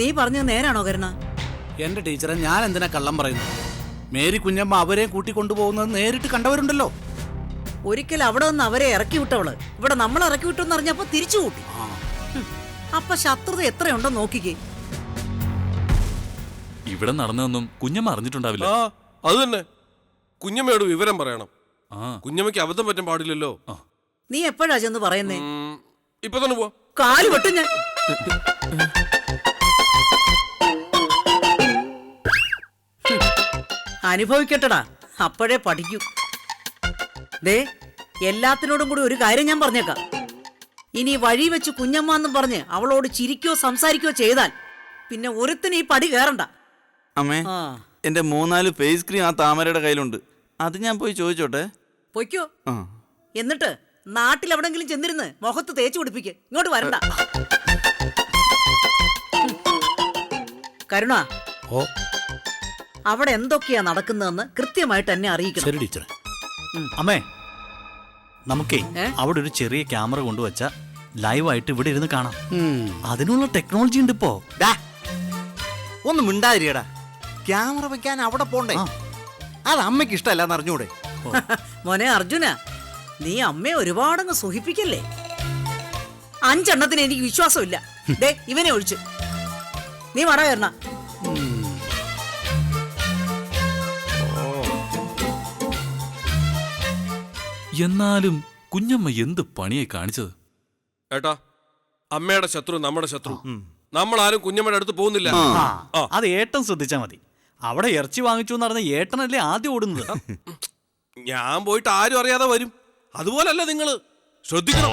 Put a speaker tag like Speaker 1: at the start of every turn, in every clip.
Speaker 1: നീ പറഞ്ഞത് നേരാണോ കരുണ?
Speaker 2: എന്റെ ടീച്ചറെ, ഞാൻ എന്തിനാ കള്ളം പറയുന്നു? മേരി കുഞ്ഞമ്മ അവരെ കൂട്ടിക്കൊണ്ടുപോകുന്നത് നേരിട്ട് കണ്ടവരുണ്ടല്ലോ.
Speaker 1: ഒരിക്കൽ അവിടെ നിന്ന് അവരെ ഇറക്കി വിട്ടവള് ഇവിടെ നമ്മൾ ഇറക്കി വിട്ടെന്ന് അറിഞ്ഞപ്പോ തിരിച്ചു കൂട്ടി. അപ്പൊ ശത്രുത എത്രയുണ്ടോ നോക്കിക്കേ.
Speaker 3: ഇവിടെ നടന്നതൊന്നും കുഞ്ഞമ്മ അറിഞ്ഞിട്ടുണ്ടാവില്ല.
Speaker 4: അത് തന്നെ, കുഞ്ഞമ്മയോട് വിവരം പറയണം. കുഞ്ഞമ്മയ്ക്ക് അബദ്ധം പറ്റാൻ പാടില്ലല്ലോ.
Speaker 1: നീ എപ്പോഴാ ചെന്ന് പറയുന്നേ?
Speaker 4: ഇപ്പൊ തന്നെ പോവാ.
Speaker 1: കാല് വെട്ടും ഞാൻ. അനുഭവിക്കട്ടടാ, അപ്പോഴേ പഠിക്കൂ. ദേ, എല്ലാത്തിനോടും കൂടി ഒരു കാര്യം ഞാൻ പറഞ്ഞേക്കാം. ഇനി വഴി വെച്ച് കുഞ്ഞമ്മ എന്നും പറഞ്ഞ് അവളോട് ചിരിക്കോ സംസാരിക്കോ ചെയ്താൽ പിന്നെ ഒരുത്തിന് ഈ പടി കയറണ്ട.
Speaker 5: അമ്മേ, എന്റെ 3-4 ഫേസ് ക്രീം ആ താമരയുടെ കയ്യിലുണ്ട്. അത് ഞാൻ പോയി ചോദിച്ചോട്ടെ?
Speaker 1: പൊയ്ക്കോ. എന്നിട്ട് നാട്ടിൽ എവിടെങ്കിലും ചെന്നിരുന്ന് മുഖത്ത് തേച്ചു പിടിപ്പിക്ക്. ഇങ്ങോട്ട് വരണ്ട. കരുണ, അവിടെ എന്തൊക്കെയാ നടക്കുന്നതെന്ന് കൃത്യമായിട്ട് എന്നെ അറിയിക്കണം.
Speaker 2: ശരി ടീച്ചറെ. അമ്മേ, നമുക്കേ അവിടെ ഒരു ചെറിയ ക്യാമറ കൊണ്ടുവച്ച ലൈവായിട്ട് ഇവിടെ ഇരുന്ന് കാണാം. അതിനുള്ള ടെക്നോളജി ഉണ്ട് ഇപ്പോ.
Speaker 6: ഒന്നും മിണ്ടാതിരിയടാ. ക്യാമറ വെക്കാൻ അവിടെ പോണ്ടേ? അത് അമ്മയ്ക്ക് ഇഷ്ടമല്ലാന്ന് അറിഞ്ഞൂടെ?
Speaker 1: മോനെ അർജുന, നീ അമ്മയെ ഒരുപാടങ്ങ് സുഖിപ്പിക്കല്ലേ. 5 എണ്ണത്തിന് എനിക്ക് വിശ്വാസമില്ല. ദേ, ഇവനെ ഒഴിച്ചു. നീ വട കയറണ.
Speaker 3: എന്നാലും കുഞ്ഞമ്മ എന്ത് പണിയായി കാണിച്ചത്?
Speaker 4: ഏട്ടാ, അമ്മയുടെ ശത്രു നമ്മുടെ ശത്രു. നമ്മൾ ആരും കുഞ്ഞമ്മയുടെ അടുത്ത് പോകുന്നില്ല.
Speaker 2: അത് ഏട്ടൻ ശ്രദ്ധിച്ചാ മതി. അവിടെ ഇറച്ചി വാങ്ങിച്ചു എന്ന് പറഞ്ഞ ഏട്ടനല്ലേ ആദ്യം ഓടുന്നത്.
Speaker 4: ഞാൻ പോയിട്ട് ആരും അറിയാതെ വരും. അതുപോലല്ല നിങ്ങള് ശ്രദ്ധിക്കണം.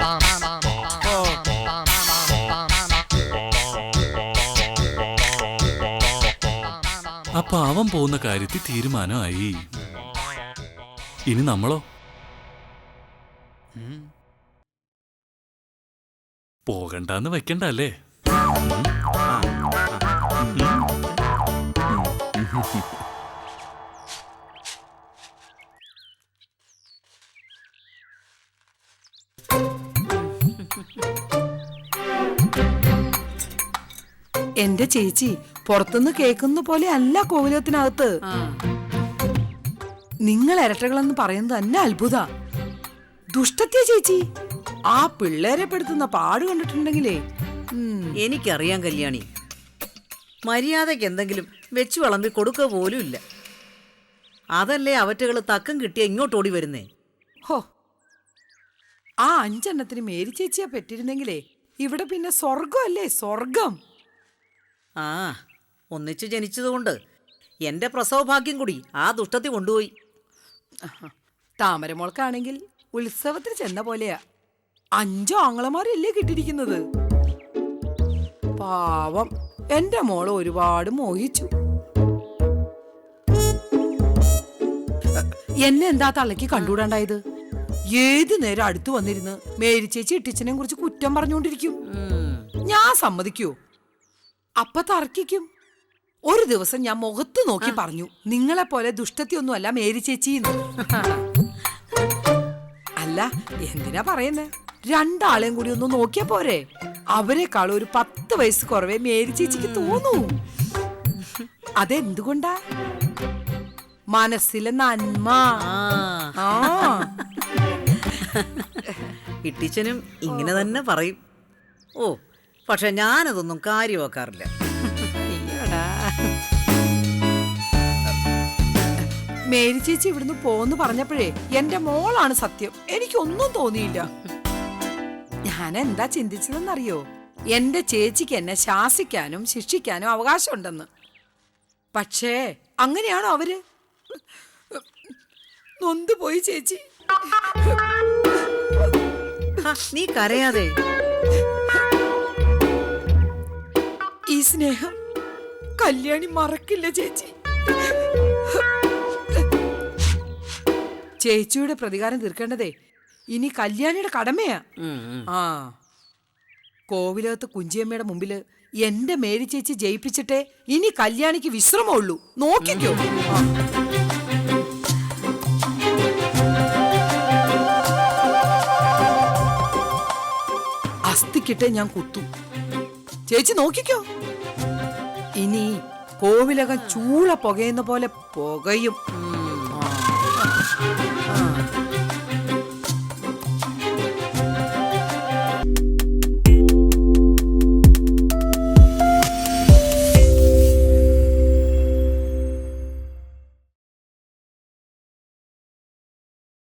Speaker 3: അപ്പൊ അവൻ പോകുന്ന കാര്യത്തിൽ തീരുമാനമായി. ഇനി നമ്മളോ? പോകണ്ടെന്ന് വെക്കണ്ട അല്ലേ?
Speaker 7: എന്റെ ചേച്ചി, പുറത്തുനിന്ന് കേൾക്കുന്ന പോലെ അല്ല കോവിലത്തിനകത്ത്. നിങ്ങൾ ഇരട്ടകളെന്ന് പറയുന്നത് തന്നെ അത്ഭുത. ദുഷ്ടത്തിയ ചേച്ചി, ആ പിള്ളേരെ പെടുത്തുന്ന പാട് കണ്ടിട്ടുണ്ടെങ്കിലേ.
Speaker 1: എനിക്കറിയാം കല്യാണി, മര്യാദയ്ക്ക് എന്തെങ്കിലും വെച്ചു വിളമ്പി കൊടുക്കുക പോലും ഇല്ല. അതല്ലേ അവറ്റകൾ തക്കം കിട്ടിയ ഇങ്ങോട്ട് ഓടി വരുന്നേ.
Speaker 7: ഹോ, ആ 5 എണ്ണത്തിന് മേരി ചേച്ചിയെ പെറ്റിരുന്നെങ്കിലേ ഇവിടെ പിന്നെ സ്വർഗം അല്ലേ, സ്വർഗം.
Speaker 1: ആ, ഒന്നിച്ചു ജനിച്ചതുകൊണ്ട് എന്റെ പ്രസവഭാഗ്യം കൂടി ആ ദുഷ്ടത്തി കൊണ്ടുപോയി.
Speaker 7: താമരമോൾക്കാണെങ്കിൽ ഉത്സവത്തിന് ചെന്ന പോലെയാ. 5 ആങ്ങളമാരല്ലേ കിട്ടിയിരിക്കുന്നത്. പാവം എന്റെ മോള് ഒരുപാട് മോഹിച്ചു. എന്നെ എന്താ തള്ളക്ക് കണ്ടുകൂടാണ്ടായത്? ഏതു നേരം അടുത്തു വന്നിരുന്ന് മേരി ചേച്ചി ഇട്ടിച്ചനെ കുറിച്ച് കുറ്റം പറഞ്ഞുകൊണ്ടിരിക്കും. ഞാൻ സമ്മതിക്കൂ? അപ്പൊ തർക്കിക്കും. ഒരു ദിവസം ഞാൻ മുഖത്ത് നോക്കി പറഞ്ഞു, നിങ്ങളെ പോലെ ദുഷ്ടത്തിയൊന്നും അല്ല മേരി ചേച്ചി. അല്ല, എന്തിനാ പറയുന്നേ? 2 ആളെയും കൂടി ഒന്ന് നോക്കിയാ പോരെ? അവരെക്കാളും ഒരു 10 വയസ്സ് കുറവേ മേരി ചേച്ചിക്ക് തോന്നൂ. അതെന്തുകൊണ്ടാ? മനസ്സിലെ നന്മ.
Speaker 1: ഇട്ടിച്ചനും ഇങ്ങനെ തന്നെ പറയും. ഓ, പക്ഷെ ഞാനതൊന്നും കാര്യമാക്കാറില്ല.
Speaker 7: മേരി ചേച്ചി ഇവിടുന്ന് പോന്ന് പറഞ്ഞപ്പോഴേ എന്റെ മോളാണ് സത്യം. എനിക്കൊന്നും തോന്നിയില്ല. ഞാൻ എന്താ ചിന്തിച്ചതെന്നറിയോ? എന്റെ ചേച്ചിക്ക് എന്നെ ശാസിക്കാനും ശിക്ഷിക്കാനും അവകാശമുണ്ടെന്ന്. പക്ഷേ അങ്ങനെയാണോ അവര്? നൊന്തുപോയി ചേച്ചി.
Speaker 1: നീ കരയാതെ.
Speaker 7: ഈ സ്നേഹം കല്യാണി മറക്കില്ല ചേച്ചി. ചേച്ചിയുടെ പ്രതികാരം തീർക്കേണ്ടതേ ഇനി കല്യാണിയുടെ കടമയാ. ആ, കോവിലകത്ത് കുഞ്ചിയമ്മയുടെ മുമ്പില് എന്റെ മേരി ചേച്ചി ജയിപ്പിച്ചിട്ടേ ഇനി കല്യാണിക്ക് വിശ്രമമുള്ളൂ. നോക്കിക്കോ. അസ്ഥിക്കിട്ടേ ഞാൻ കുത്തു. ചേച്ചി നോക്കിക്കോ. ഇനി കോവിലകം ചൂള പുകയുന്ന പോലെ പുകയും.